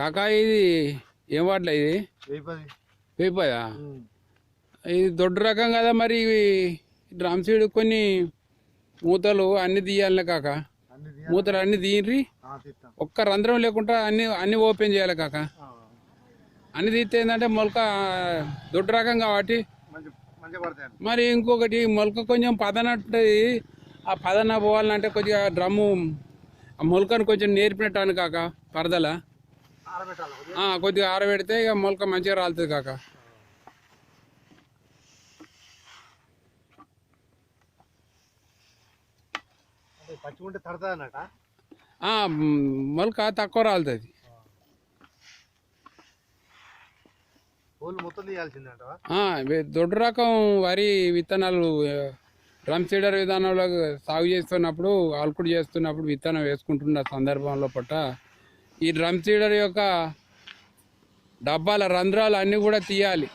కాకా ఇది ఏం వాడలే ఇది వేపదా ఇది దొడ్డు రకం కదా మరి ఇవి డ్రమ్ సీడ్ కొన్ని మూతలు అన్ని తీయాలి కాక మూతలు అన్ని తీయండి ఒక్క రంధ్రం లేకుండా అన్ని ఓపెన్ చేయాలి కాక అన్ని తీస్తే ఏంటంటే మొలక దొడ్డు రకం కాబట్టి మరి ఇంకొకటి మొలక కొంచెం పదనట్టుది ఆ పదన పోవాలంటే కొద్దిగా డ్రమ్ము ఆ మొలకను కొంచెం నేర్పినట్టు కాక పరదల కొద్దిగా ఆరబెడితే ఇక మొలక మంచిగా రాలుతుంది కాక మొలక తక్కువ రాలుతుంది దొడ్డు రకం వరి విత్తనాలు డ్రమ్ సీడర్ విధానంలో సాగు చేస్తున్నప్పుడు ఆల్కుడు చేస్తున్నప్పుడు విత్తనం వేసుకుంటున్న సందర్భంలో పట్ట ఈ డ్రమ్ సీడర్ యొక్క డబ్బాల రంధ్రాలు అన్నీ కూడా తీయాలి.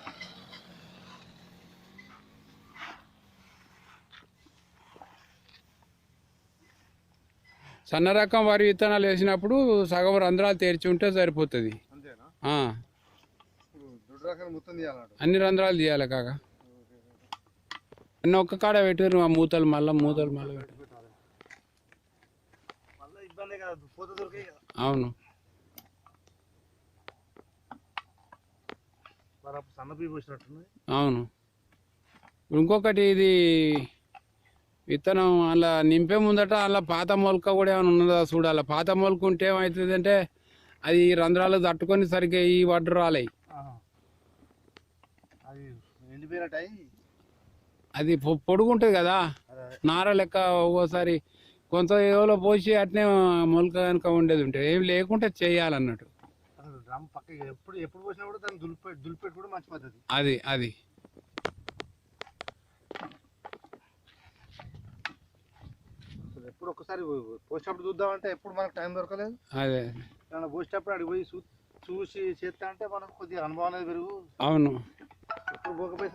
సన్న రకం వరి విత్తనాలు వేసినప్పుడు సగం రంధ్రాలు తెరిచి ఉంటే సరిపోతుంది. అన్ని రంధ్రాలు తీయాలి కాక అన్న ఒక్క కాడ పెట్టారు ఆ మూతలు మళ్ళీ అవును అవును. ఇంకొకటి ఇది విత్తనం అలా నింపే ముందట అలా పాత మొలక కూడా ఏమైనా ఉన్నదా చూడాలి. పాత మొలక ఉంటే ఏమవుతుంది అంటే అది రంధ్రాలు తట్టుకొని సరిగ్గా ఈ వడ్డు రాలేయి. అది పొడుగుంటుంది కదా నార లెక్క. ఒక్కోసారి కొంత ఏవో పోసి అట్నే మొలక కనుక ఉండేది ఉంటుంది. ఏం లేకుంటే చేయాలన్నట్టు. అది అది ఎప్పుడు ఒకసారి పోసేటప్పుడు చూద్దామంటే ఎప్పుడు మనకు టైం దొరకలేదు. అదే పోసేటప్పుడు అడిగి పోయి చూసి చేస్తా అంటే మనకు కొద్దిగా అనుభవం అనేది పెరుగు. అవును. ఎప్పుడు పోకపోతే